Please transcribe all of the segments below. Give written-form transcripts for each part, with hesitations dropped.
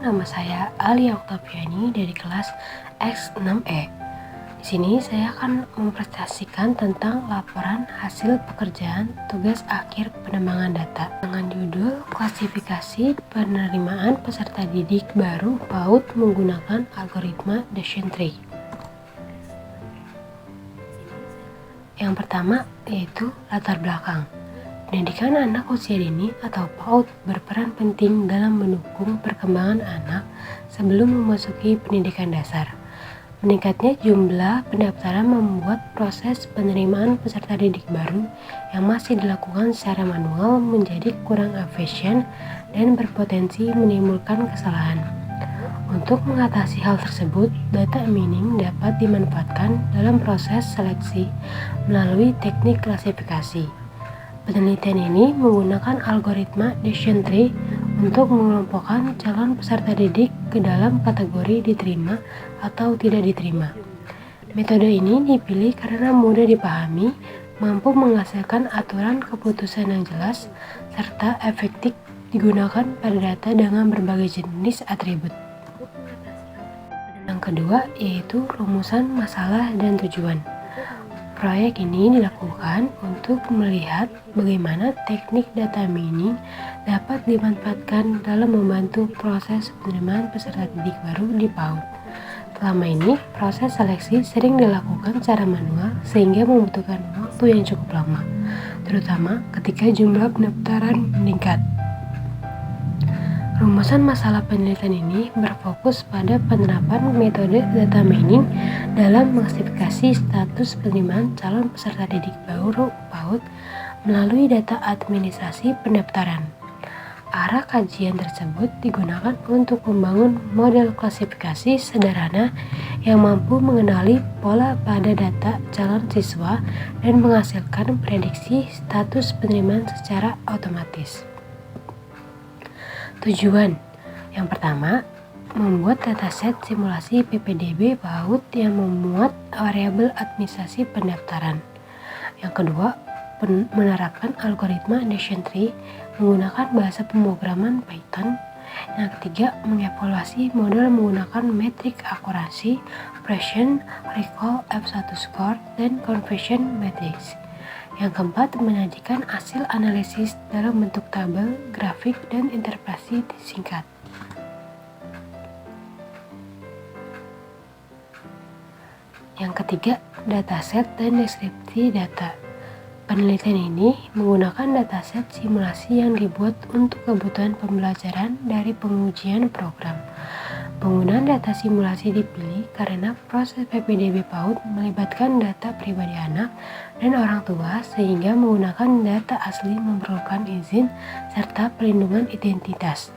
nama saya Alia Oktaviani dari kelas X6E. Di sini saya akan mempresentasikan tentang laporan hasil pekerjaan tugas akhir pengembangan data dengan judul klasifikasi penerimaan peserta didik baru PAUD menggunakan algoritma Decision Tree. Yang pertama yaitu latar belakang. Pendidikan anak usia dini atau PAUD berperan penting dalam mendukung perkembangan anak sebelum memasuki pendidikan dasar. Meningkatnya jumlah pendaftaran membuat proses penerimaan peserta didik baru yang masih dilakukan secara manual menjadi kurang efisien dan berpotensi menimbulkan kesalahan. Untuk mengatasi hal tersebut, data mining dapat dimanfaatkan dalam proses seleksi melalui teknik klasifikasi. Penelitian ini menggunakan algoritma Decision Tree untuk mengelompokkan calon peserta didik ke dalam kategori diterima atau tidak diterima. Metode ini dipilih karena mudah dipahami, mampu menghasilkan aturan keputusan yang jelas, serta efektif digunakan pada data dengan berbagai jenis atribut. Yang kedua yaitu rumusan masalah dan tujuan. Proyek ini dilakukan untuk melihat bagaimana teknik data mining dapat dimanfaatkan dalam membantu proses penerimaan peserta didik baru di PAUD. Selama ini, proses seleksi sering dilakukan secara manual sehingga membutuhkan waktu yang cukup lama, terutama ketika jumlah pendaftaran meningkat. Rumusan masalah penelitian ini berfokus pada penerapan metode data mining dalam mengklasifikasi status penerimaan calon peserta didik baru PAUD melalui data administrasi pendaftaran. Arah kajian tersebut digunakan untuk membangun model klasifikasi sederhana yang mampu mengenali pola pada data calon siswa dan menghasilkan prediksi status penerimaan secara otomatis. Tujuan yang pertama, membuat dataset simulasi PPDB PAUD yang memuat variabel administrasi pendaftaran. Yang kedua, menerapkan algoritma Decision Tree menggunakan bahasa pemrograman Python. Yang ketiga, mengevaluasi model menggunakan metrik akurasi, precision, recall, F1 score, dan conversion matrix. Yang keempat, menyajikan hasil analisis dalam bentuk tabel, grafik, dan interpretasi singkat. Yang ketiga, dataset dan deskripsi data. Penelitian ini menggunakan dataset simulasi yang dibuat untuk kebutuhan pembelajaran dari pengujian program. Penggunaan data simulasi dipilih karena proses PPDB PAUD melibatkan data pribadi anak dan orang tua sehingga menggunakan data asli memerlukan izin serta perlindungan identitas.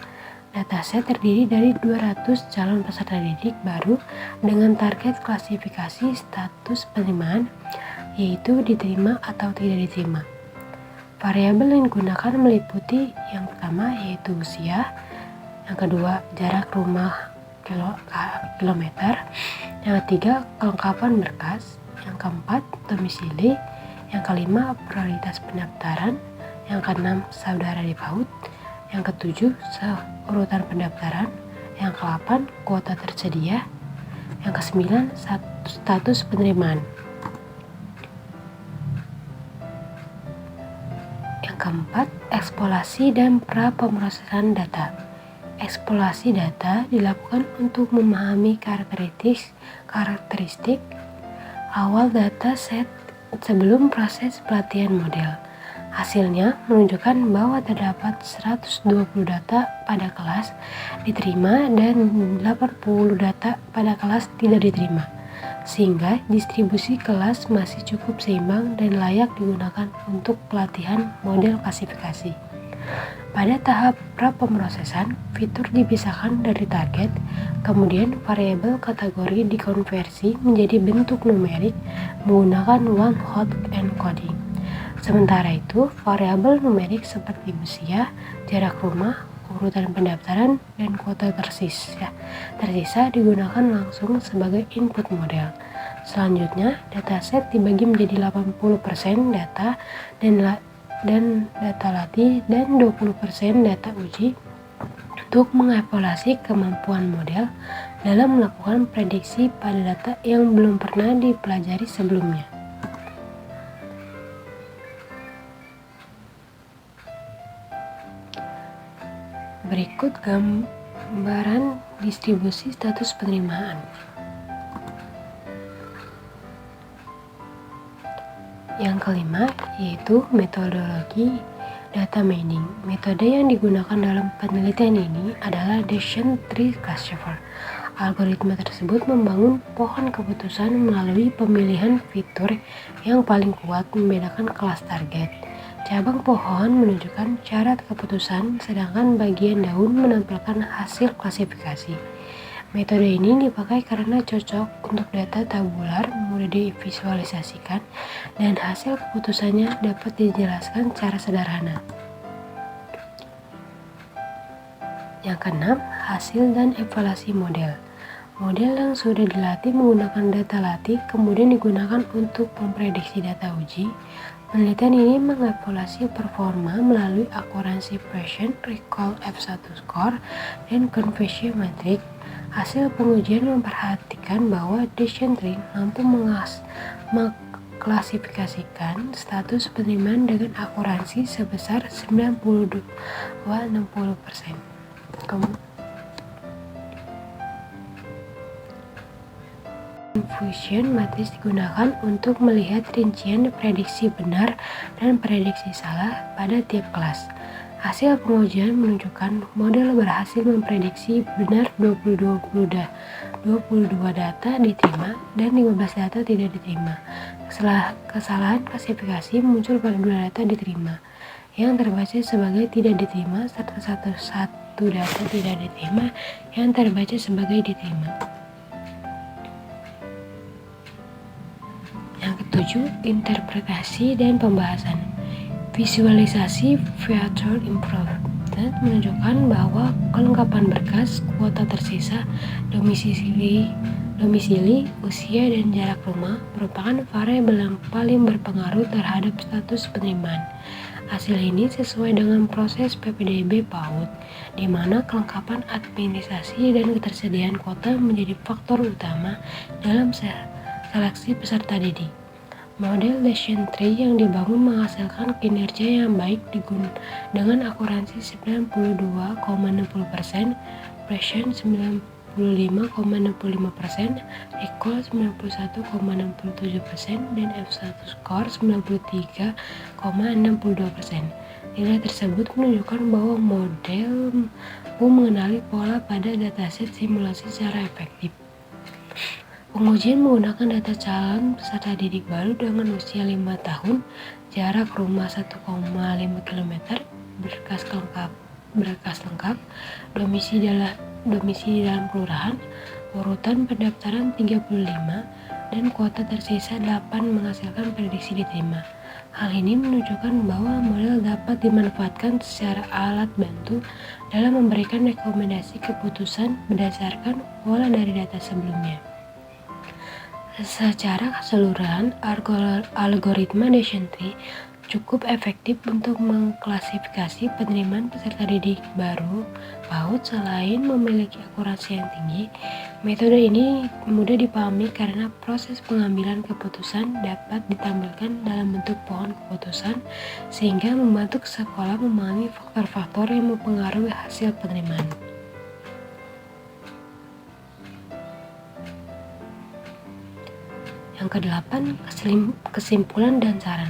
Dataset terdiri dari 200 calon peserta didik baru dengan target klasifikasi status penerimaan yaitu diterima atau tidak diterima. Variabel yang digunakan meliputi yang pertama yaitu usia, yang kedua jarak rumah kilometer, yang ketiga kelengkapan berkas, yang keempat domisili, yang kelima prioritas pendaftaran, yang keenam saudara di PAUD, yang ketujuh urutan pendaftaran, yang ke-8 kuota tersedia, yang ke-9 status penerimaan, yang ke-4 eksplorasi dan pra-pemrosesan data. Eksplorasi data dilakukan untuk memahami karakteristik awal data set sebelum proses pelatihan model. Hasilnya menunjukkan bahwa terdapat 120 data pada kelas diterima dan 80 data pada kelas tidak diterima, sehingga distribusi kelas masih cukup seimbang dan layak digunakan untuk pelatihan model klasifikasi. Pada tahap pra-pemrosesan, fitur dipisahkan dari target, kemudian variabel kategori dikonversi menjadi bentuk numerik menggunakan one-hot encoding. Sementara itu, variabel numerik seperti usia, jarak rumah, urutan pendaftaran, dan kuota tersisa digunakan langsung sebagai input model. Selanjutnya, dataset dibagi menjadi 80% data dan data latih dan 20% data uji untuk mengevaluasi kemampuan model dalam melakukan prediksi pada data yang belum pernah dipelajari sebelumnya. Berikut gambaran distribusi status penerimaan. Yang kelima yaitu metodologi data mining. Metode yang digunakan dalam penelitian ini adalah decision tree classifier. Algoritma tersebut membangun pohon keputusan melalui pemilihan fitur yang paling kuat membedakan kelas target. Cabang pohon menunjukkan syarat keputusan, sedangkan bagian daun menampilkan hasil klasifikasi. Metode ini dipakai karena cocok untuk data tabular, mudah divisualisasikan, dan hasil keputusannya dapat dijelaskan secara sederhana. Yang keenam, hasil dan evaluasi model. Model yang sudah dilatih menggunakan data latih kemudian digunakan untuk memprediksi data uji. Penelitian ini mengevaluasi performa melalui akurasi Bayesian, recall F1 score, dan conversion metric. Hasil pengujian memperhatikan bahwa decision tree mampu mengklasifikasikan status penerimaan dengan akurasi sebesar 92-60%. Confusion matrix digunakan untuk melihat rincian prediksi benar dan prediksi salah pada tiap kelas. Hasil pengujian menunjukkan model berhasil memprediksi benar 22 data diterima dan 15 data tidak diterima. Kesalahan klasifikasi muncul pada 2 data diterima yang terbaca sebagai tidak diterima serta satu data tidak diterima yang terbaca sebagai diterima. Yang ketujuh, interpretasi dan pembahasan. Visualisasi feature improvement menunjukkan bahwa kelengkapan berkas, kuota tersisa, domisili, usia, dan jarak rumah merupakan variabel yang paling berpengaruh terhadap status penerimaan. Hasil ini sesuai dengan proses PPDB PAUD, di mana kelengkapan administrasi dan ketersediaan kuota menjadi faktor utama dalam seleksi peserta didik. Model decision tree yang dibangun menghasilkan kinerja yang baik dengan akurasi 92,60%, precision 95,65%, recall 91,67%, dan F1 score 93,62%. Nilai tersebut menunjukkan bahwa model mampu mengenali pola pada dataset simulasi secara efektif. Pengujian menggunakan data calon peserta didik baru dengan usia 5 tahun, jarak rumah 1,5 km, berkas lengkap, domisili dalam kelurahan, urutan pendaftaran 35, dan kuota tersisa 8 menghasilkan prediksi diterima. Hal ini menunjukkan bahwa model dapat dimanfaatkan secara alat bantu dalam memberikan rekomendasi keputusan berdasarkan pola dari data sebelumnya. Secara keseluruhan, algoritma decision tree cukup efektif untuk mengklasifikasi penerimaan peserta didik baru PAUD. Selain memiliki akurasi yang tinggi, metode ini mudah dipahami karena proses pengambilan keputusan dapat ditampilkan dalam bentuk pohon keputusan, sehingga membantu sekolah memahami faktor-faktor yang mempengaruhi hasil penerimaan. Yang kedelapan, kesimpulan dan saran.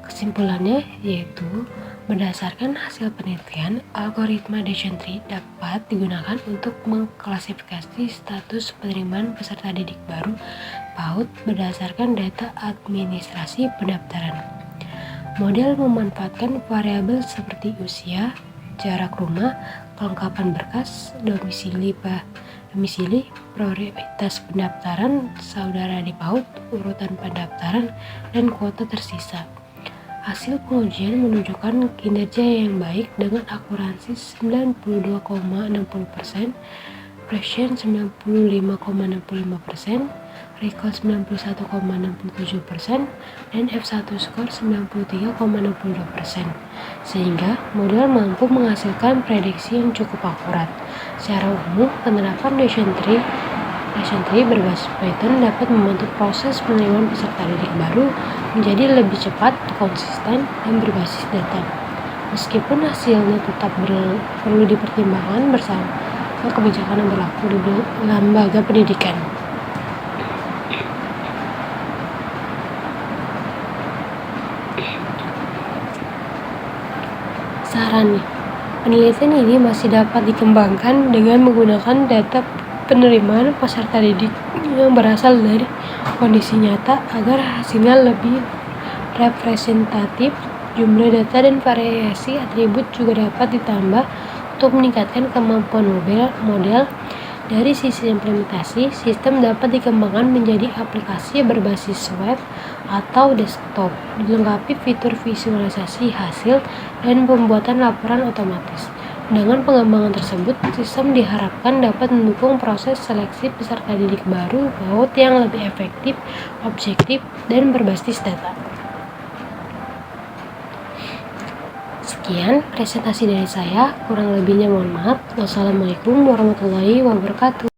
Kesimpulannya yaitu, berdasarkan hasil penelitian, algoritma decision tree dapat digunakan untuk mengklasifikasi status penerimaan peserta didik baru PAUD berdasarkan data administrasi pendaftaran. Model memanfaatkan variabel seperti usia, jarak rumah, kelengkapan berkas, domisili, prioritas pendaftaran saudara di PAUD, urutan pendaftaran, dan kuota tersisa. Hasil pengujian menunjukkan kinerja yang baik dengan akurasi 92,60%, precision 95,65%, recall 91,67%, dan F1 score 93,62%, sehingga model mampu menghasilkan prediksi yang cukup akurat. Secara umum, penerapan Lesson Tree berbasis Python dapat membantu proses penerimaan peserta didik baru menjadi lebih cepat, konsisten, dan berbasis data. Meskipun hasilnya tetap perlu dipertimbangkan bersama kebijakan yang berlaku di lembaga pendidikan. Saran nih, penelitian ini masih dapat dikembangkan dengan menggunakan data penerimaan peserta didik yang berasal dari kondisi nyata agar hasilnya lebih representatif. Jumlah data dan variasi atribut juga dapat ditambah untuk meningkatkan kemampuan model. Dari sisi implementasi, sistem dapat dikembangkan menjadi aplikasi berbasis web atau desktop, dilengkapi fitur visualisasi hasil dan pembuatan laporan otomatis. Dengan pengembangan tersebut, sistem diharapkan dapat mendukung proses seleksi peserta didik baru PAUD yang lebih efektif, objektif, dan berbasis data. Sekian presentasi dari saya, kurang lebihnya mohon maaf. Wassalamualaikum warahmatullahi wabarakatuh.